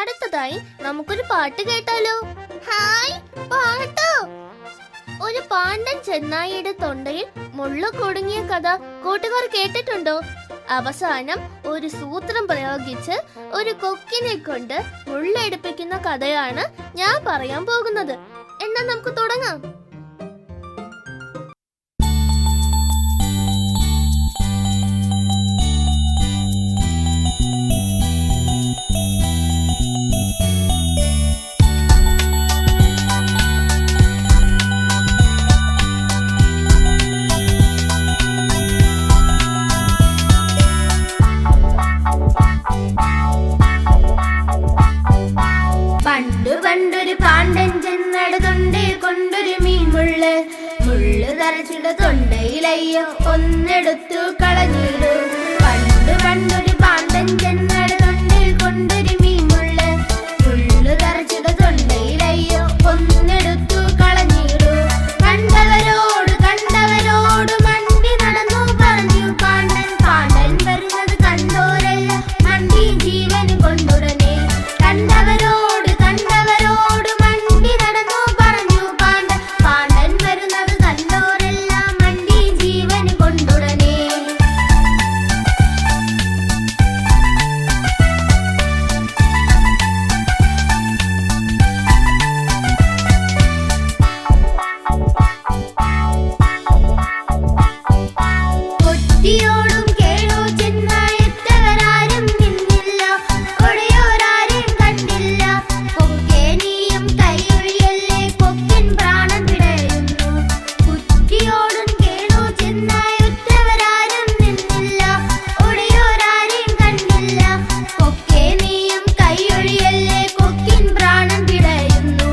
അടുത്തതായി നമുക്കൊരു പാട്ട് കേട്ടാലോ? ഹായ്, പാട്ടോ? ഒരു പാണ്ടൻ ചെന്നായിയുടെ തൊണ്ടയിൽ മുള്ളു കുടുങ്ങിയ കഥ കൂട്ടുകാർ കേട്ടിട്ടുണ്ടോ? അവസാനം ഒരു സൂത്രം പ്രയോഗിച്ച് ഒരു കൊക്കിനെ കൊണ്ട് മുള്ളെടുപ്പിക്കുന്ന കഥയാണ് ഞാൻ പറയാൻ പോകുന്നത്. എന്നാ നമുക്ക് തുടങ്ങാം. പണ്ടൊരു പാണ്ടൻ ചെന്നടുതൊണ്ടേ കൊണ്ടൊരു മീൻ മുള്ള് തൊണ്ടയിലയ്യോ ഒന്നെടുത്തു കളഞ്ഞിടൂ. പണ്ടൊരു പാണ്ടൻ ചെന്നടുതൊണ്ടേ കൊണ്ടൊരു മീൻ മുള്ള് തൊണ്ടയിലയ്യോ ഒന്നെടുത്തു കളഞ്ഞിടൂ. കണ്ടവരോട് മണ്ടി നടന്നു പറഞ്ഞു പാണ്ടൻ വരുന്നത് കണ്ടോരെല്ലാം മണ്ടി ജീവന് കൊണ്ടുടനെ. കണ്ടവരോട് മണ്ടി നടന്നു പറഞ്ഞു പാണ്ടൻ വരുന്നത് കണ്ടോരെല്ലാം മണ്ടി ജീവന് കൊണ്ടുടനെ. കൊട്ടിയോടും കേളോ ചെന്നായെത്തവരാരും നിന്നില്ല, ഒടയോരാരും കണ്ടില്ല. കൊക്കേ നീയും കൈയൊഴിയല്ലേ, കൊക്കിൻ പ്രാണൻ പിടയുന്നു. കുറ്റിയോടും കേളോ ചെന്നായൊറ്റവരാരും നിന്നില്ല, ഒടയോരാരും കണ്ടില്ല. കൊക്കേ നീയും കൈയൊഴിയല്ലേ, കൊക്കിൻ പ്രാണൻ പിടയുന്നു.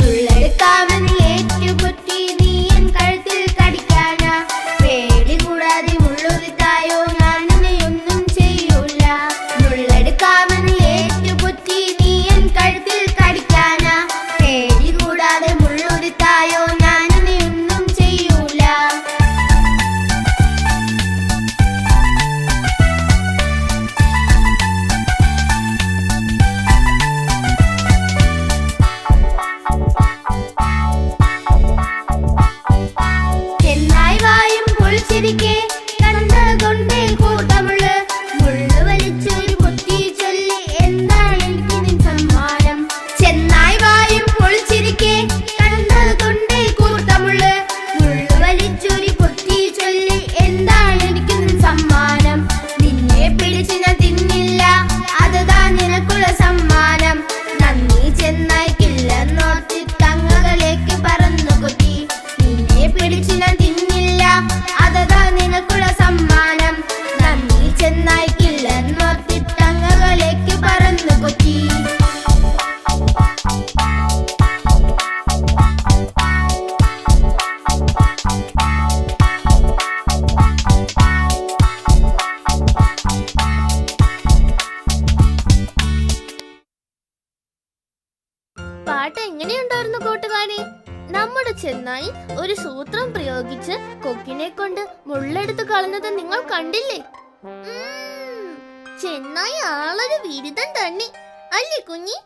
തുള്ളെടുക്കാമെന്ന് ഏറ്റുകുത്തി നീയൻ കഴുത്തിൽ കടിക്കാനാ. പേടി കൂടാതെ മുള്ളുരുത്തായോ, ഞാൻ നിന്നെയൊന്നും ചെയ്യൂല. തുള്ളെടുക്കാമെന്ന് ഏറ്റുകുത്തി നീയൻ കഴുത്തിൽ കടിക്കാനാ. പേടി കൂടാതെ മുള്ളുരുത്തായോ, ഞാൻ നിന്നെയൊന്നും ചെയ്യൂല. ചെന്നായി വായും പൊളിച്ചിരിക്കെ കണ്ടകൊണ്ടേ കൂട്ടമുള്ളു. മുള്ളു വലിച്ചൊരു കുത്തി ചൊല്ലി എന്താണ് എനിക്ക് നിൻ സമ്മാനം. ചെന്നായി വായും പൊളിച്ചിരിക്കെ കണ്ടകൊണ്ടേ കൂട്ടമുള്ളു. മുള്ളു വലിച്ചൊരു കുത്തി ചൊല്ലി എന്താണ് എനിക്ക് നിൻ സമ്മാനം. നിന്നെ പിടിച്ച് ഞാൻ തിന്നില്ല, അതുതാ നിനക്കുള്ള സമ്മാനം. നന്ദി ചെന്നായിക്കില്ലെന്നോർത്തി തങ്ങകളിലേക്ക് പറന്നു കൊത്തി. നിന്നെ പിടിച്ച് ഞാൻ തിന്നില്ല, അതുതാ നിനക്കുള്ള സമ്മാനം. നന്ദി ചെന്നായിക്കില്ലെന്നോർത്തി തങ്ങകളിലേക്ക് പറന്നു കൊത്തി. പാട്ട് എങ്ങനെയുണ്ടായിരുന്നു കൂട്ടുകാരെ? നമ്മുടെ ചെന്നായി ഒരു സൂത്രം പ്രയോഗിച്ച് കൊക്കിനെ കൊണ്ട് മുള്ളെടുത്ത് കളഞ്ഞത് നിങ്ങൾ കണ്ടില്ലേ? ചെന്നായി ആളൊരു വിരുദ്ധൻ തന്നെ അല്ലേ കുഞ്ഞി?